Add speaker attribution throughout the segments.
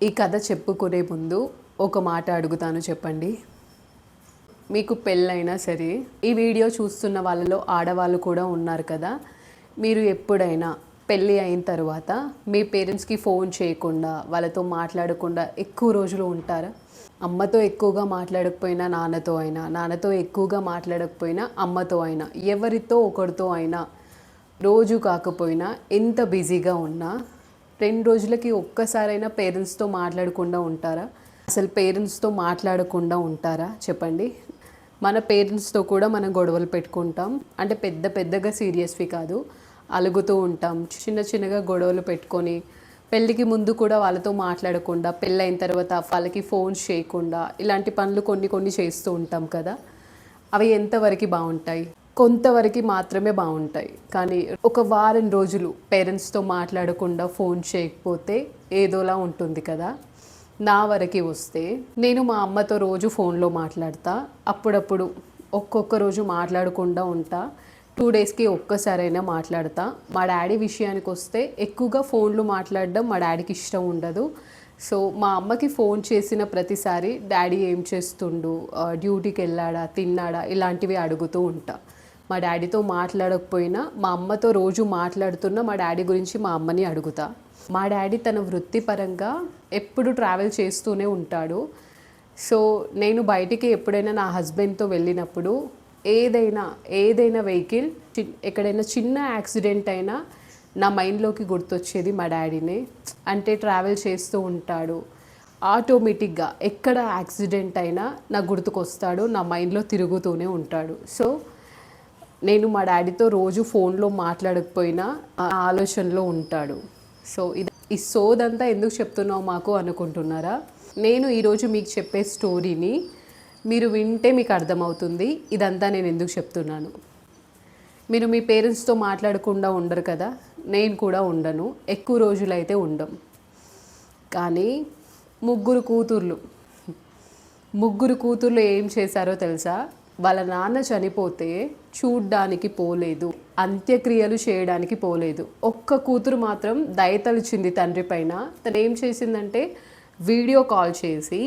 Speaker 1: ఈ కథ చెప్పుకునే ముందు ఒక మాట అడుగుతాను, చెప్పండి. మీకు పెళ్ళైనా సరే ఈ వీడియో చూస్తున్న వాళ్ళలో ఆడవాళ్ళు కూడా ఉన్నారు కదా. మీరు ఎప్పుడైనా పెళ్ళి అయిన తర్వాత మీ పేరెంట్స్కి ఫోన్ చేయకుండా వాళ్ళతో మాట్లాడకుండా ఎక్కువ రోజులు ఉంటారా? అమ్మతో ఎక్కువగా మాట్లాడకపోయినా నాన్నతో అయినా, నాన్నతో ఎక్కువగా మాట్లాడకపోయినా అమ్మతో అయినా, ఎవరితో ఒకరితో అయినా రోజు కాకపోయినా ఎంత బిజీగా ఉన్నా 2 రోజులకి ఒక్కసారైనా పేరెంట్స్తో మాట్లాడకుండా ఉంటారా? అసలు పేరెంట్స్తో మాట్లాడకుండా ఉంటారా చెప్పండి. మన పేరెంట్స్తో కూడా మనం గొడవలు పెట్టుకుంటాం. అంటే పెద్దగా సీరియస్వి కాదు, అలుగుతూ ఉంటాం. చిన్నగా గొడవలు పెట్టుకొని పెళ్ళికి ముందు కూడా వాళ్ళతో మాట్లాడకుండా, పెళ్ళైన తర్వాత వాళ్ళకి ఫోన్స్ చేయకుండా ఇలాంటి పనులు కొన్ని చేస్తూ ఉంటాం కదా. అవి ఎంతవరకు బాగుంటాయి? కొంతవరకు మాత్రమే బాగుంటాయి. కానీ ఒక వారం రోజులు పేరెంట్స్తో మాట్లాడకుండా ఫోన్ చేయకపోతే ఏదోలా ఉంటుంది కదా. నా వరకు వస్తే నేను మా అమ్మతో రోజు ఫోన్లో మాట్లాడతా. అప్పుడప్పుడు ఒక్కొక్క రోజు మాట్లాడకుండా ఉంటా. 2 డేస్కి ఒక్కసారైనా మాట్లాడతా. మా డాడీ విషయానికి వస్తే ఎక్కువగా ఫోన్లో మాట్లాడడం మా డాడీకి ఇష్టం ఉండదు. సో మా అమ్మకి ఫోన్ చేసిన ప్రతిసారి డాడీ ఏం చేస్తుండు, డ్యూటీకి వెళ్ళాడా, తిన్నాడా, ఇలాంటివి అడుగుతూ ఉంటా. మా డాడీతో మాట్లాడకపోయినా మా అమ్మతో రోజు మాట్లాడుతున్న మా డాడీ గురించి మా అమ్మని అడుగుతా. మా డాడీ తన వృత్తిపరంగా ఎప్పుడు ట్రావెల్ చేస్తూనే ఉంటాడు. సో నేను బయటికి ఎప్పుడైనా నా హస్బెండ్తో వెళ్ళినప్పుడు ఏదైనా వెహికల్ ఎక్కడైనా చిన్న యాక్సిడెంట్ అయినా నా మైండ్లోకి గుర్తొచ్చేది మా డాడీనే. అంటే ట్రావెల్ చేస్తూ ఉంటాడు, ఆటోమేటిక్గా ఎక్కడ యాక్సిడెంట్ అయినా నాకు గుర్తుకొస్తాడు, నా మైండ్లో తిరుగుతూనే ఉంటాడు. సో నేను మా డాడీతో రోజు ఫోన్లో మాట్లాడకపోయినా ఆలోచనలో ఉంటాడు. సో ఈ సోదంతా ఎందుకు చెప్తున్నావు మాకు అనుకుంటున్నారా? నేను ఈరోజు మీకు చెప్పే స్టోరీని మీరు వింటే మీకు అర్థమవుతుంది ఇదంతా నేను ఎందుకు చెప్తున్నాను. మీరు మీ పేరెంట్స్తో మాట్లాడకుండా ఉండరు కదా, నేను కూడా ఉండను, ఎక్కువ రోజులైతే ఉండం. కానీ ముగ్గురు కూతుర్లు ఏం చేశారో తెలుసా? వాళ్ళ నాన్న చనిపోతే చూడ్డానికి పోలేదు, అంత్యక్రియలు చేయడానికి పోలేదు. ఒక్క కూతురు మాత్రం దయతలిచింది తండ్రి పైన. తను ఏం చేసిందంటే వీడియో కాల్ చేసి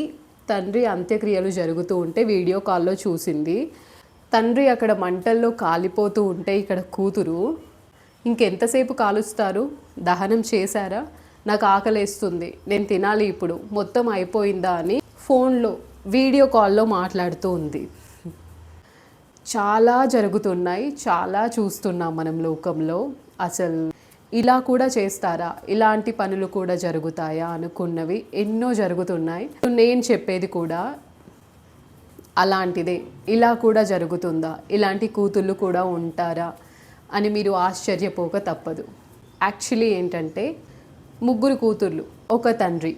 Speaker 1: తండ్రి అంత్యక్రియలు జరుగుతూ ఉంటే వీడియో కాల్లో చూసింది. తండ్రి అక్కడ మంటల్లో కాలిపోతూ ఉంటే ఇక్కడ కూతురు ఇంకెంతసేపు కాలుస్తారు, దహనం చేశారా, నాకు ఆకలేస్తుంది, నేను తినాలి, ఇప్పుడు మొత్తం అయిపోయిందా అని ఫోన్లో వీడియో కాల్లో మాట్లాడుతూ ఉంది. చాలా జరుగుతున్నాయి, చాలా చూస్తున్నాం మనం లోకంలో. అసలు ఇలా కూడా చేస్తారా, ఇలాంటి పనులు కూడా జరుగుతాయా అనుకున్నవి ఎన్నో జరుగుతున్నాయి. నేను చెప్పేది కూడా అలాంటిదే. ఇలా కూడా జరుగుతుందా, ఇలాంటి కూతుళ్ళు కూడా ఉంటారా అని మీరు ఆశ్చర్యపోక తప్పదు. యాక్చువల్లీ ఏంటంటే ముగ్గురు కూతుర్లు, ఒక తండ్రి.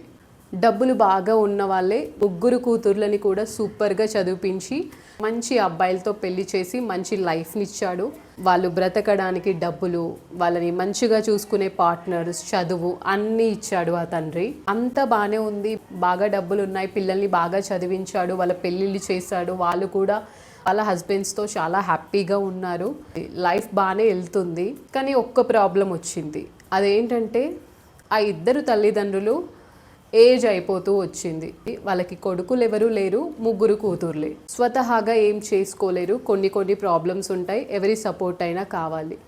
Speaker 1: డబ్బులు బాగా ఉన్న వాళ్ళే ముగ్గురు కూతుర్లని కూడా సూపర్గా చదివించి మంచి అబ్బాయిలతో పెళ్లి చేసి మంచి లైఫ్ని ఇచ్చాడు. వాళ్ళు బ్రతకడానికి డబ్బులు, వాళ్ళని మంచిగా చూసుకునే పార్ట్నర్స్, చదువు అన్నీ ఇచ్చాడు ఆ తండ్రి. అంతా బాగానే ఉంది, బాగా డబ్బులు ఉన్నాయి, పిల్లల్ని బాగా చదివించాడు, వాళ్ళ పెళ్ళిళ్ళు చేశాడు. వాళ్ళు కూడా వాళ్ళ హస్బెండ్స్తో చాలా హ్యాపీగా ఉన్నారు, లైఫ్ బాగానే వెళ్తుంది. కానీ ఒక్క ప్రాబ్లం వచ్చింది. అదేంటంటే ఆ ఇద్దరు తల్లిదండ్రులు ఏజ్ అయిపోతూ వచ్చింది. వాళ్ళకి కొడుకులు ఎవరు లేరు, ముగ్గురు కూతుర్లే. స్వతహాగా ఏం చేసుకోలేరు, కొన్ని ప్రాబ్లమ్స్ ఉంటాయి, ఎవరి సపోర్ట్ అయినా కావాలి.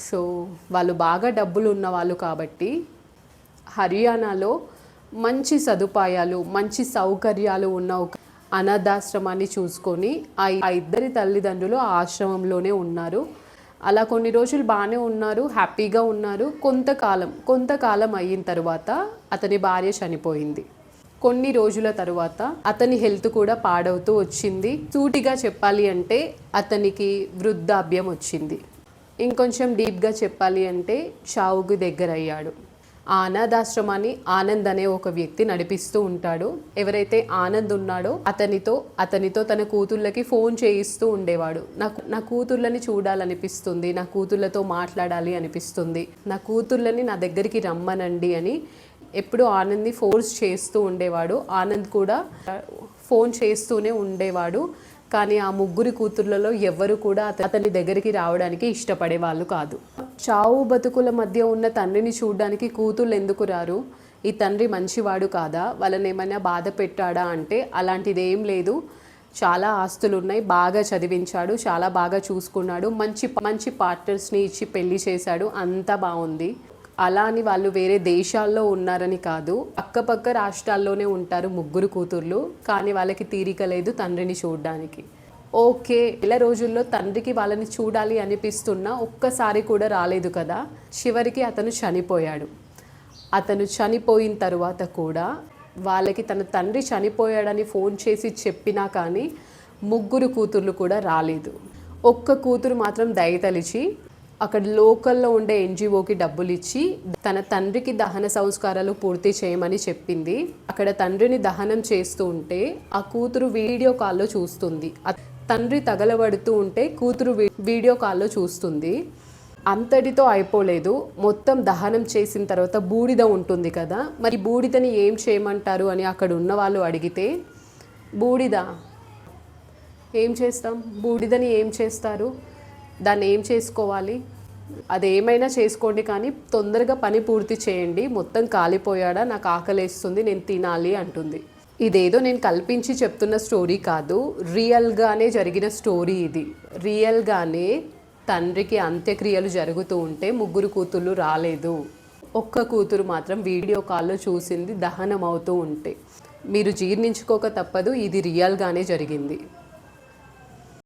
Speaker 1: సో వాళ్ళు బాగా డబ్బులు ఉన్న వాళ్ళు కాబట్టి హర్యానాలో మంచి సదుపాయాలు, మంచి సౌకర్యాలు ఉన్న ఒక అనాథాశ్రమాన్ని చూసుకొని ఆ ఇద్దరి తల్లిదండ్రులు ఆ ఆశ్రమంలోనే ఉన్నారు. అలా కొన్ని రోజులు బాగానే ఉన్నారు, హ్యాపీగా ఉన్నారు. కొంతకాలం అయిన తర్వాత అతని భార్య చనిపోయింది. కొన్ని రోజుల తర్వాత అతని హెల్త్ కూడా పాడవుతూ వచ్చింది. సూటిగా చెప్పాలి అంటే అతనికి వృద్ధాప్యం వచ్చింది. ఇంకొంచెం డీప్గా చెప్పాలి అంటే చావుకు దగ్గరయ్యాడు. ఆ అనాథాశ్రమాన్ని ఆనంద్ అనే ఒక వ్యక్తి నడిపిస్తూ ఉంటాడు. ఎవరైతే ఆనంద్ ఉన్నాడో అతనితో తన కూతుళ్ళకి ఫోన్ చేయిస్తూ ఉండేవాడు. నా కూతుళ్ళని చూడాలనిపిస్తుంది, నా కూతుళ్ళతో మాట్లాడాలి అనిపిస్తుంది, నా కూతుళ్ళని నా దగ్గరికి రమ్మనండి అని ఎప్పుడు ఆనంద్ని ఫోర్స్ చేస్తూ ఉండేవాడు. ఆనంద్ కూడా ఫోన్ చేస్తూనే ఉండేవాడు. కానీ ఆ ముగ్గురి కూతుర్లలో ఎవ్వరు కూడా అతని దగ్గరికి రావడానికి ఇష్టపడే వాళ్ళు కాదు. చావు బతుకుల మధ్య ఉన్న తండ్రిని చూడడానికి కూతుళ్ళు ఎందుకు రారు? ఈ తండ్రి మంచివాడు కాదా, వాళ్ళని ఏమైనా బాధ పెట్టాడా అంటే అలాంటిది ఏం లేదు. చాలా ఆస్తులు ఉన్నాయి, బాగా చదివించాడు, చాలా బాగా చూసుకున్నాడు, మంచి మంచి పార్ట్నర్స్ని ఇచ్చి పెళ్లి చేశాడు, అంతా బాగుంది. అలా అని వాళ్ళు వేరే దేశాల్లో ఉన్నారని కాదు, పక్క రాష్ట్రాల్లోనే ఉంటారు ముగ్గురు కూతుర్లు, కానీ వాళ్ళకి తీరిక లేదు తండ్రిని చూడడానికి. ఓకే, ఇలా రోజుల్లో తండ్రికి వాళ్ళని చూడాలి అనిపిస్తున్నా ఒక్కసారి కూడా రాలేదు కదా. చివరికి అతను చనిపోయాడు. అతను చనిపోయిన తర్వాత కూడా వాళ్ళకి తన తండ్రి చనిపోయాడని ఫోన్ చేసి చెప్పినా కానీ ముగ్గురు కూతుర్లు కూడా రాలేదు. ఒక్క కూతురు మాత్రం దయతలిచి అక్కడ లోకల్లో ఉండే ఎన్జిఓకి డబ్బులు ఇచ్చి తన తండ్రికి దహన సంస్కారాలు పూర్తి చేయమని చెప్పింది. అక్కడ తండ్రిని దహనం చేస్తూ ఉంటే ఆ కూతురు వీడియో కాల్లో చూస్తుంది. తండ్రి తగలబడుతూ ఉంటే కూతురు వీడియో కాల్లో చూస్తుంది. అంతటితో అయిపోలేదు, మొత్తం దహనం చేసిన తర్వాత బూడిద ఉంటుంది కదా, మరి బూడిదని ఏం చేయమంటారు అని అక్కడ ఉన్న వాళ్ళు అడిగితే, బూడిద ఏం చేస్తాం, బూడిదని ఏం చేస్తారు, దాన్ని ఏం చేసుకోవాలి, అదేమైనా చేసుకోండి కానీ తొందరగా పని పూర్తి చేయండి, మొత్తం కాలిపోయాడా, నాకు ఆకలేస్తుంది, నేను తినాలి అంటుంది. ఇదేదో నేను కల్పించి చెప్తున్న స్టోరీ కాదు, రియల్గానే జరిగిన స్టోరీ ఇది. రియల్గానే తండ్రికి అంత్యక్రియలు జరుగుతూ ఉంటే ముగ్గురు కూతుళ్ళు రాలేదు, ఒక్క కూతురు మాత్రం వీడియో కాల్లో చూసింది దహనం అవుతూ ఉంటే. మీరు జీర్ణించుకోక తప్పదు, ఇది రియల్గానే జరిగింది.